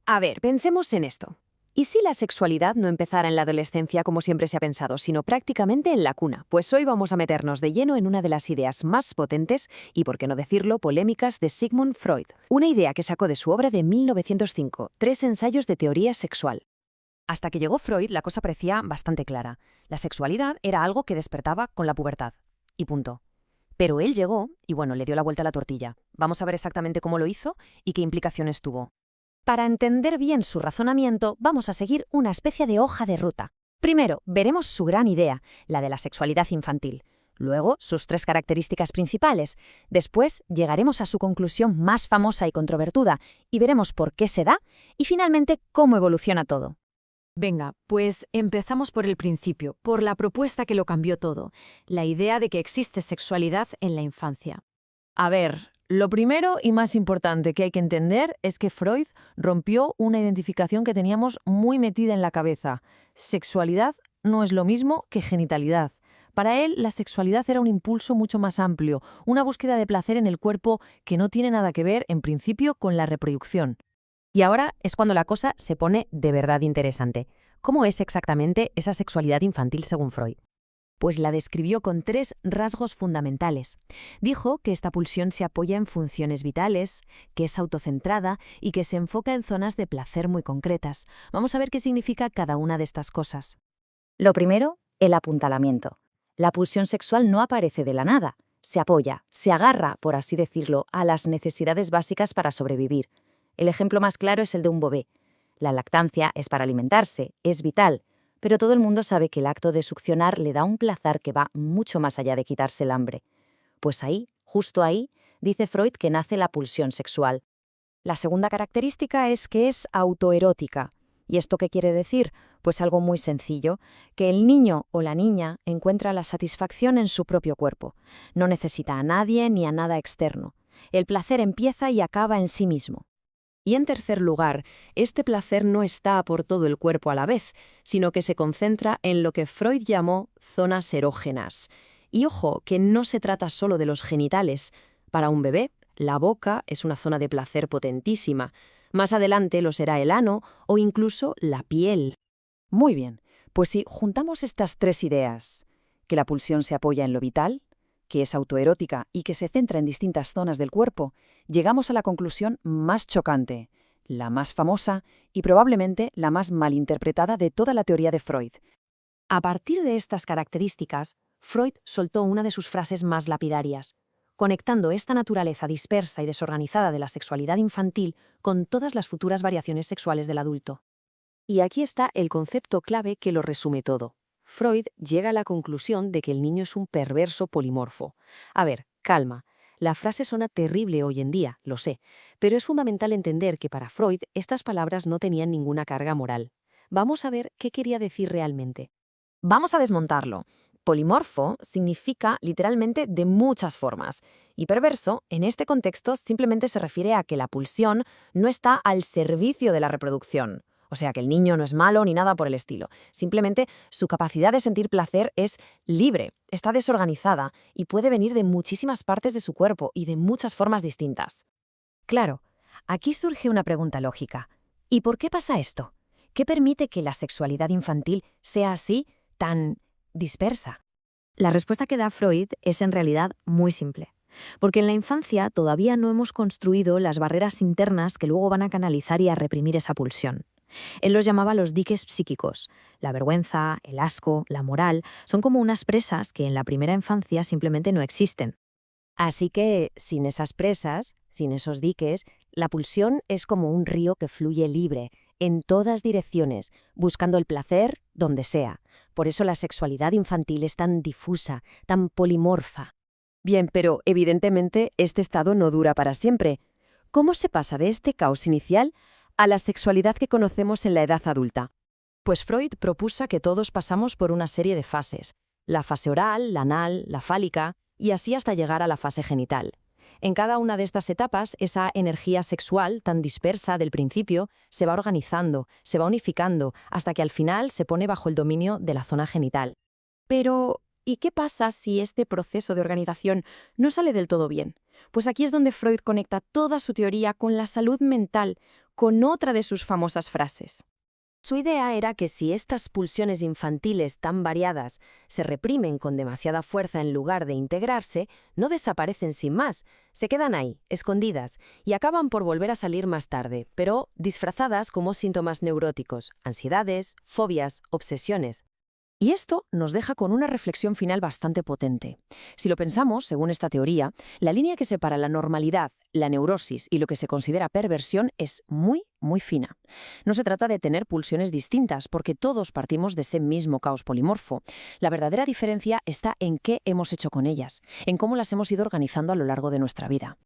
A ver, pensemos en esto. ¿Y si la sexualidad no empezara en la adolescencia como siempre se ha pensado, sino prácticamente en la cuna? Pues hoy vamos a meternos de lleno en una de las ideas más potentes y, por qué no decirlo, polémicas de Sigmund Freud. Una idea que sacó de su obra de 1905, Tres ensayos de teoría sexual. Hasta que llegó Freud, la cosa parecía bastante clara. La sexualidad era algo que despertaba con la pubertad. Y punto. Pero él llegó y, bueno, le dio la vuelta a la tortilla. Vamos a ver exactamente cómo lo hizo y qué implicaciones tuvo. Para entender bien su razonamiento, vamos a seguir una especie de hoja de ruta. Primero, veremos su gran idea, la de la sexualidad infantil. Luego, sus tres características principales. Después, llegaremos a su conclusión más famosa y controvertida y veremos por qué se da y, finalmente, cómo evoluciona todo. Venga, pues empezamos por el principio, por la propuesta que lo cambió todo, la idea de que existe sexualidad en la infancia. A ver, lo primero y más importante que hay que entender es que Freud rompió una identificación que teníamos muy metida en la cabeza. Sexualidad no es lo mismo que genitalidad. Para él, la sexualidad era un impulso mucho más amplio, una búsqueda de placer en el cuerpo que no tiene nada que ver, en principio, con la reproducción. Y ahora es cuando la cosa se pone de verdad interesante. ¿Cómo es exactamente esa sexualidad infantil según Freud? Pues la describió con tres rasgos fundamentales. Dijo que esta pulsión se apoya en funciones vitales, que es autocentrada y que se enfoca en zonas de placer muy concretas. Vamos a ver qué significa cada una de estas cosas. Lo primero, el apuntalamiento. La pulsión sexual no aparece de la nada. Se apoya, se agarra, por así decirlo, a las necesidades básicas para sobrevivir. El ejemplo más claro es el de un bebé. La lactancia es para alimentarse, es vital, pero todo el mundo sabe que el acto de succionar le da un placer que va mucho más allá de quitarse el hambre. Pues ahí, justo ahí, dice Freud que nace la pulsión sexual. La segunda característica es que es autoerótica. ¿Y esto qué quiere decir? Pues algo muy sencillo, que el niño o la niña encuentra la satisfacción en su propio cuerpo. No necesita a nadie ni a nada externo. El placer empieza y acaba en sí mismo. Y en tercer lugar, este placer no está por todo el cuerpo a la vez, sino que se concentra en lo que Freud llamó zonas erógenas. Y ojo, que no se trata solo de los genitales. Para un bebé, la boca es una zona de placer potentísima. Más adelante lo será el ano o incluso la piel. Muy bien, pues si juntamos estas tres ideas, que la pulsión se apoya en lo vital, que es autoerótica y que se centra en distintas zonas del cuerpo, llegamos a la conclusión más chocante, la más famosa y probablemente la más malinterpretada de toda la teoría de Freud. A partir de estas características, Freud soltó una de sus frases más lapidarias, conectando esta naturaleza dispersa y desorganizada de la sexualidad infantil con todas las futuras variaciones sexuales del adulto. Y aquí está el concepto clave que lo resume todo. Freud llega a la conclusión de que el niño es un perverso polimorfo. A ver, calma. La frase suena terrible hoy en día, lo sé, pero es fundamental entender que para Freud estas palabras no tenían ninguna carga moral. Vamos a ver qué quería decir realmente. Vamos a desmontarlo. Polimorfo significa literalmente de muchas formas, y perverso, en este contexto, simplemente se refiere a que la pulsión no está al servicio de la reproducción. O sea, que el niño no es malo ni nada por el estilo. Simplemente su capacidad de sentir placer es libre, está desorganizada y puede venir de muchísimas partes de su cuerpo y de muchas formas distintas. Claro, aquí surge una pregunta lógica. ¿Y por qué pasa esto? ¿Qué permite que la sexualidad infantil sea así, tan dispersa? La respuesta que da Freud es en realidad muy simple. Porque en la infancia todavía no hemos construido las barreras internas que luego van a canalizar y a reprimir esa pulsión. Él los llamaba los diques psíquicos. La vergüenza, el asco, la moral, son como unas presas que en la primera infancia simplemente no existen. Así que, sin esas presas, sin esos diques, la pulsión es como un río que fluye libre, en todas direcciones, buscando el placer donde sea. Por eso la sexualidad infantil es tan difusa, tan polimorfa. Bien, pero evidentemente este estado no dura para siempre. ¿Cómo se pasa de este caos inicial a la sexualidad que conocemos en la edad adulta? Pues Freud propuso que todos pasamos por una serie de fases. La fase oral, la anal, la fálica, y así hasta llegar a la fase genital. En cada una de estas etapas, esa energía sexual tan dispersa del principio se va organizando, se va unificando, hasta que al final se pone bajo el dominio de la zona genital. Pero, ¿y qué pasa si este proceso de organización no sale del todo bien? Pues aquí es donde Freud conecta toda su teoría con la salud mental, con otra de sus famosas frases. Su idea era que si estas pulsiones infantiles tan variadas se reprimen con demasiada fuerza en lugar de integrarse, no desaparecen sin más, se quedan ahí, escondidas, y acaban por volver a salir más tarde, pero disfrazadas como síntomas neuróticos, ansiedades, fobias, obsesiones. Y esto nos deja con una reflexión final bastante potente. Si lo pensamos, según esta teoría, la línea que separa la normalidad, la neurosis y lo que se considera perversión es muy, muy fina. No se trata de tener pulsiones distintas, porque todos partimos de ese mismo caos polimorfo. La verdadera diferencia está en qué hemos hecho con ellas, en cómo las hemos ido organizando a lo largo de nuestra vida.